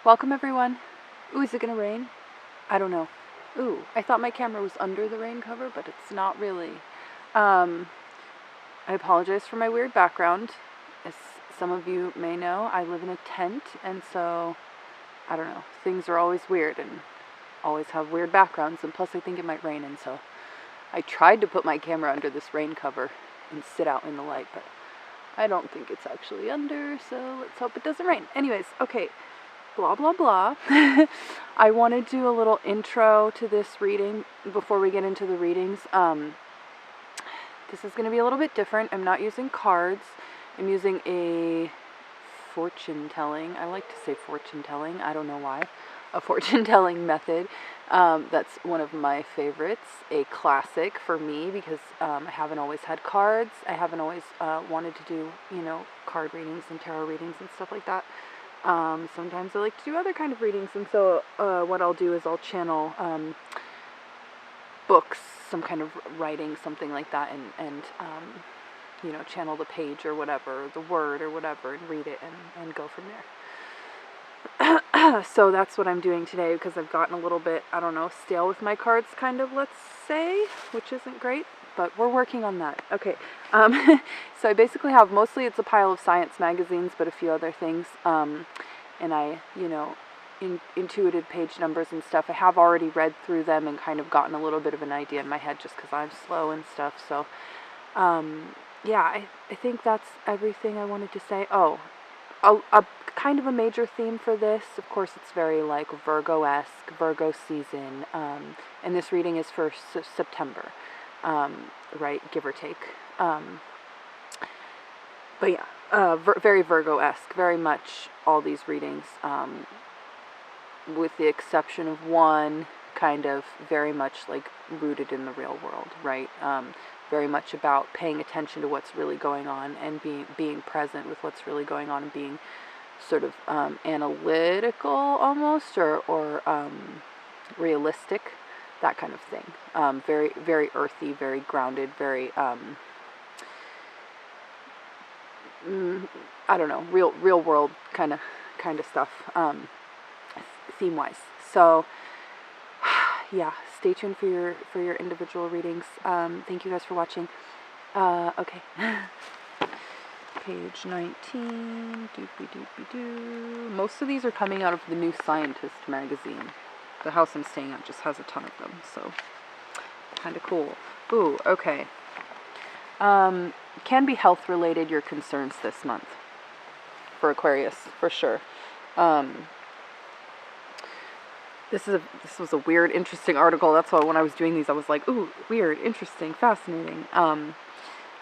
Welcome everyone. Ooh, is it gonna rain? I don't know. Ooh, I thought my camera was under the rain cover, but it's not really. I apologize for my weird background. As some of you may know, I live in a tent, and so, I don't know, things are always weird and always have weird backgrounds, and plus I think it might rain, and so I tried to put my camera under this rain cover and sit out in the light, but I don't think it's actually under, so let's hope it doesn't rain. Anyways, okay. Blah, blah, blah. I want to do a little intro to this reading before we get into the readings. This is going to be a little bit different. I'm not using cards. I'm using a fortune telling. I like to say fortune telling. I don't know why. A fortune telling method. That's one of my favorites. A classic for me because I haven't always had cards. I haven't always wanted to do, card readings and tarot readings and stuff like that. Sometimes I like to do other kind of readings, and so what I'll do is I'll channel books, some kind of writing, something like that, and channel the page or whatever, the word or whatever, and read it and go from there. So that's what I'm doing today because I've gotten a little bit, I don't know, stale with my cards, kind of, let's say, which isn't great. But we're working on that. Okay, so I basically have, mostly it's a pile of science magazines, but a few other things, and I, intuited page numbers and stuff. I have already read through them and kind of gotten a little bit of an idea in my head just because I'm slow and stuff, so, yeah, I think that's everything I wanted to say. Oh, a kind of a major theme for this, of course, it's very, like, Virgo-esque, Virgo season, and this reading is for September. Right, give or take. But yeah, very Virgo-esque, very much all these readings, with the exception of one, kind of very much like rooted in the real world, right? Very much about paying attention to what's really going on and being present with what's really going on and being sort of analytical almost, or realistic. That kind of thing. Very, very earthy, very grounded, very, I don't know, real world kind of stuff, theme-wise. So, yeah, stay tuned for your individual readings. Thank you guys for watching. Okay. Page 19. Doopy-doopy-doo. Most of these are coming out of the New Scientist magazine. The house I'm staying at just has a ton of them, so kind of cool. Ooh, okay. Can be health related, your concerns this month for Aquarius, for sure. This was a weird, interesting article. That's why when I was doing these, I was like, ooh, weird, interesting, fascinating.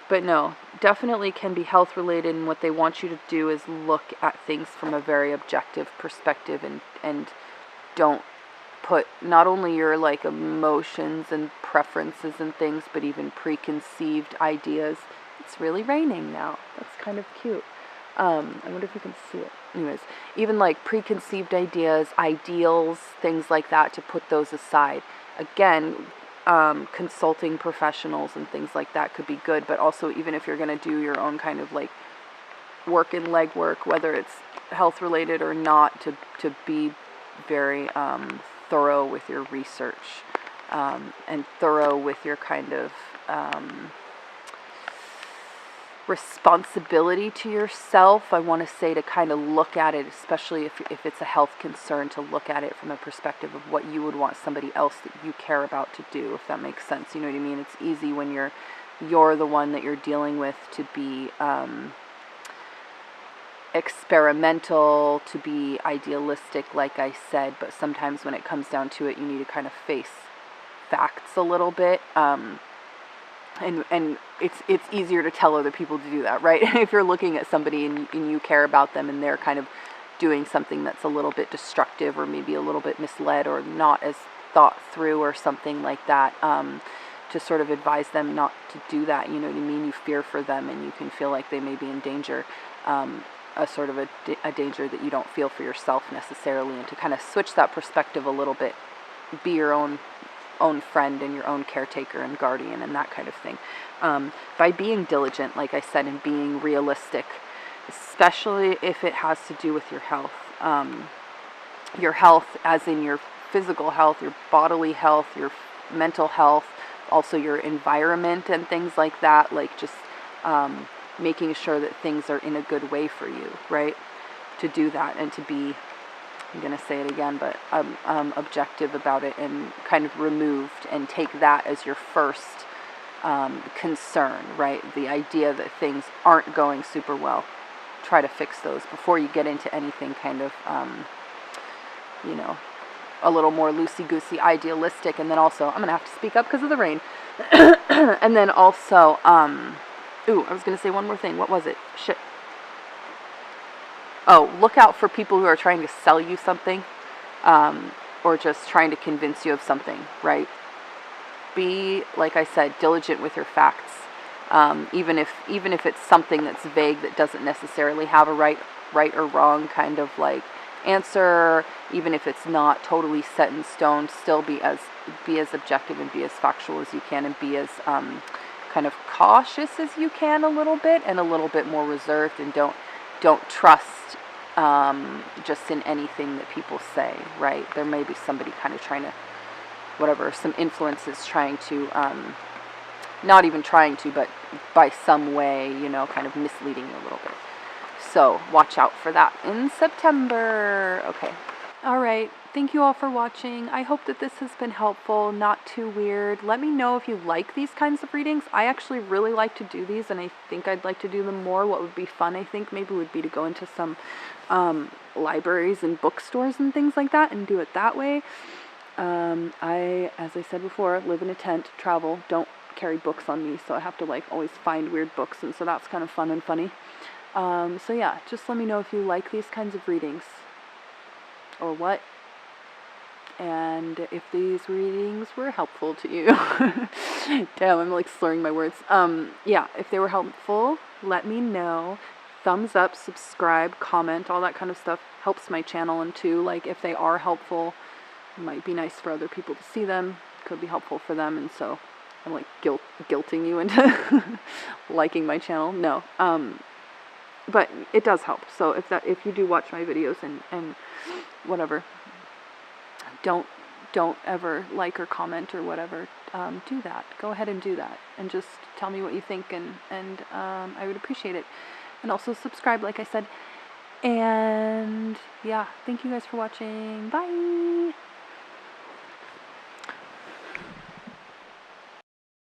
But no, definitely can be health related, and what they want you to do is look at things from a very objective perspective and don't put not only your like emotions and preferences and things, but even preconceived ideas. It's really raining now. That's kind of cute. I wonder if you can see it. Anyways, even like preconceived ideas, ideals, things like that, to put those aside. Again, consulting professionals and things like that could be good, but also even if you're going to do your own kind of like work and legwork, whether it's health related or not, to be very thorough with your research, and thorough with your kind of responsibility to yourself. I want to say to kind of look at it, especially if it's a health concern, to look at it from a perspective of what you would want somebody else that you care about to do, if that makes sense. You know what I mean? It's easy when you're the one that you're dealing with to be experimental, to be idealistic, like I said, but sometimes when it comes down to it, you need to kind of face facts a little bit, and it's easier to tell other people to do that, right? If you're looking at somebody and you care about them and they're kind of doing something that's a little bit destructive or maybe a little bit misled or not as thought through or something like that, to sort of advise them not to do that, you know what I mean? You fear for them and you can feel like they may be in danger, a sort of a danger that you don't feel for yourself necessarily, and to kind of switch that perspective a little bit, be your own friend and your own caretaker and guardian and that kind of thing, by being diligent, like I said, and being realistic, especially if it has to do with your health. your health, as in your physical health, your bodily health, your mental health, also your environment and things like that, like just making sure that things are in a good way for you, right? To do that and to be, I'm going to say it again, but objective about it and kind of removed, and take that as your first concern, right? The idea that things aren't going super well. Try to fix those before you get into anything kind of, you know, a little more loosey-goosey, idealistic. And then also, I'm going to have to speak up because of the rain. And then also, ooh, I was going to say one more thing. What was it? Shit. Oh, look out for people who are trying to sell you something, or just trying to convince you of something, right? Be, like I said, diligent with your facts. Even if it's something that's vague, that doesn't necessarily have a right or wrong kind of like answer, even if it's not totally set in stone, still be as objective and be as factual as you can, and be as kind of cautious as you can a little bit, and a little bit more reserved, and don't trust just in anything that people say, right? There may be somebody kind of trying to, whatever, some influences trying to, not even trying to, but by some way, you know, kind of misleading you a little bit. So watch out for that in September. Okay. All right. Thank you all for watching. I hope that this has been helpful, not too weird. Let me know if you like these kinds of readings. I actually really like to do these, and I think I'd like to do them more. What would be fun, I think, maybe would be to go into some libraries and bookstores and things like that and do it that way. As I said before, live in a tent, travel, don't carry books on me, so I have to like always find weird books, and so that's kind of fun and funny. So yeah, just let me know if you like these kinds of readings or what, and if these readings were helpful to you. Damn, I'm like slurring my words. Yeah, if they were helpful, let me know. Thumbs up, subscribe, comment, all that kind of stuff helps my channel. And too, like, if they are helpful, it might be nice for other people to see them. Could be helpful for them, and so I'm like guilting you into liking my channel. No, but it does help. So if you do watch my videos and whatever, don't ever like or comment or whatever, do that. Go ahead and do that, and just tell me what you think, and I would appreciate it. And also subscribe, like I said. And yeah, thank you guys for watching. Bye.